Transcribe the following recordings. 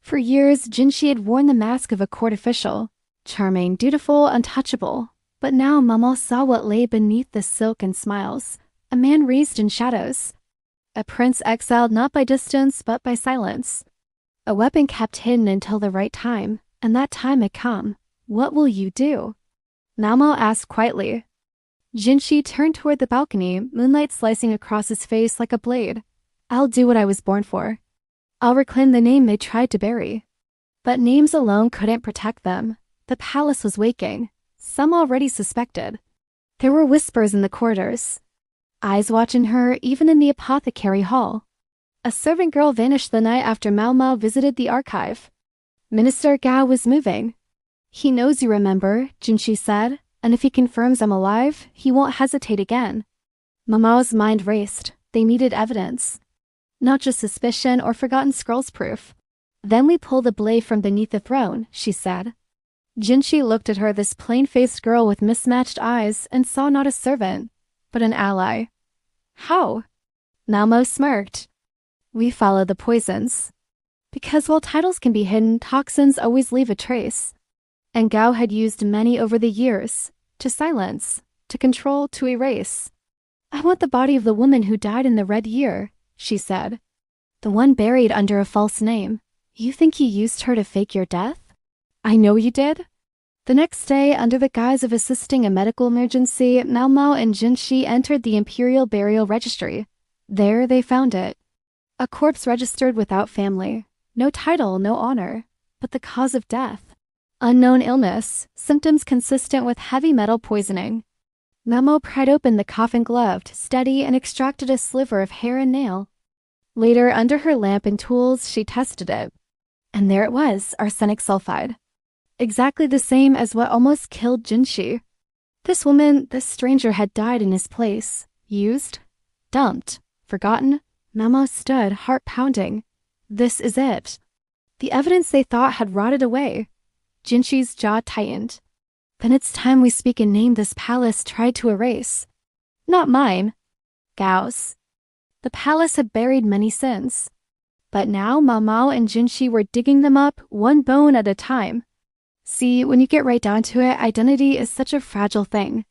For years, Jinshi had worn the mask of a court official, charming, dutiful, untouchable. But now Mamo saw what lay beneath the silk and smiles, a man raised in shadows, a prince exiled not by distance but by silence, a weapon kept hidden until the right time, and that time had come. What will you do? Mamo asked quietly. Jinshi turned toward the balcony, moonlight slicing across his face like a blade. I'll do what I was born for. I'll reclaim the name they tried to bury. But names alone couldn't protect them. The palace was waking. Some already suspected. There were whispers in the corridors. Eyes watching her, even in the apothecary hall. A servant girl vanished the night after Mao Mao visited the archive. Minister Gao was moving. He knows you remember, Jinshi said, and if he confirms I'm alive, he won't hesitate again. Mamao's mind raced. They needed evidence. Not just suspicion or forgotten scrolls proof. Then we pull the blade from beneath the throne, she said. Jinshi looked at her, this plain-faced girl with mismatched eyes, and saw not a servant, but an ally. How? Malmo smirked. We follow the poisons. Because while titles can be hidden, toxins always leave a trace. And Gao had used many over the years, to silence, to control, to erase. I want the body of the woman who died in the Red Year, she said. The one buried under a false name. You think you used her to fake your death? I know you did. The next day, under the guise of assisting a medical emergency, Mao Mao and Jinshi entered the Imperial Burial Registry. There they found it. A corpse registered without family. No title, no honor. But the cause of death. Unknown illness, symptoms consistent with heavy metal poisoning. Mao Mao pried open the coffin gloved, steady, and extracted a sliver of hair and nail. Later, under her lamp and tools, she tested it. And there it was, arsenic sulfide. Exactly the same as what almost killed Jinshi. This woman, this stranger, had died in his place. Used? Dumped? Forgotten? Mao Mao stood, heart pounding. This is it. The evidence they thought had rotted away. Jinshi's jaw tightened. Then it's time we speak a name this palace tried to erase. Not mine. Gao's. The palace had buried many sins. But now Mao Mao and Jinshi were digging them up, one bone at a time. See, when you get right down to it, identity is such a fragile thing.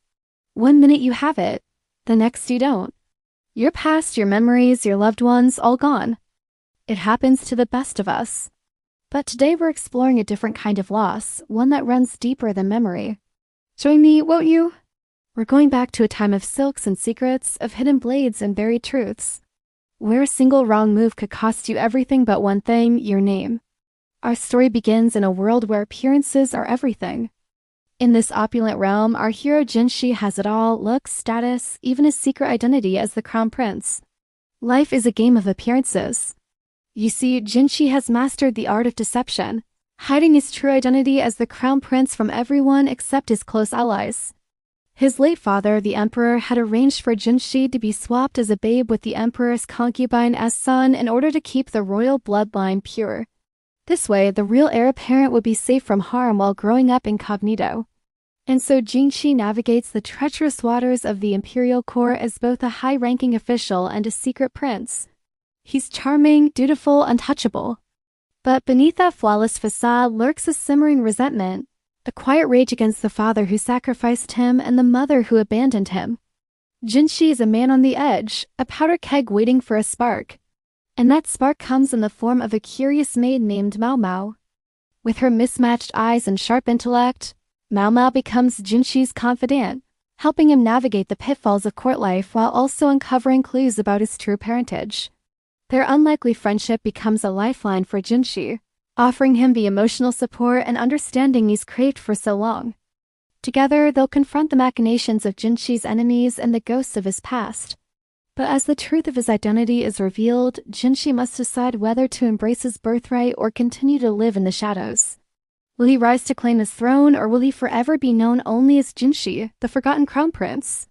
One minute you have it, the next you don't. Your past, your memories, your loved ones, all gone. It happens to the best of us. But today we're exploring a different kind of loss, one that runs deeper than memory. Join me, won't you? We're going back to a time of silks and secrets, of hidden blades and buried truths. Where a single wrong move could cost you everything but one thing, your name. Our story begins in a world where appearances are everything. In this opulent realm, our hero Jinshi has it all, looks, status, even his secret identity as the crown prince. Life is a game of appearances. You see, Jinshi has mastered the art of deception, hiding his true identity as the crown prince from everyone except his close allies. His late father, the emperor, had arranged for Jinshi to be swapped as a babe with the emperor's concubine as son in order to keep the royal bloodline pure. This way, the real heir apparent would be safe from harm while growing up incognito. And so Jinshi navigates the treacherous waters of the imperial court as both a high-ranking official and a secret prince. He's charming, dutiful, untouchable. But beneath that flawless facade lurks a simmering resentment, a quiet rage against the father who sacrificed him and the mother who abandoned him. Jinshi is a man on the edge, a powder keg waiting for a spark. And that spark comes in the form of a curious maid named Mao Mao. With her mismatched eyes and sharp intellect, Mao Mao becomes Jinshi's confidant, helping him navigate the pitfalls of court life while also uncovering clues about his true parentage. Their unlikely friendship becomes a lifeline for Jinshi, offering him the emotional support and understanding he's craved for so long. Together, they'll confront the machinations of Jinshi's enemies and the ghosts of his past. But as the truth of his identity is revealed, Jinshi must decide whether to embrace his birthright or continue to live in the shadows. Will he rise to claim his throne, or will he forever be known only as Jinshi, the forgotten crown prince?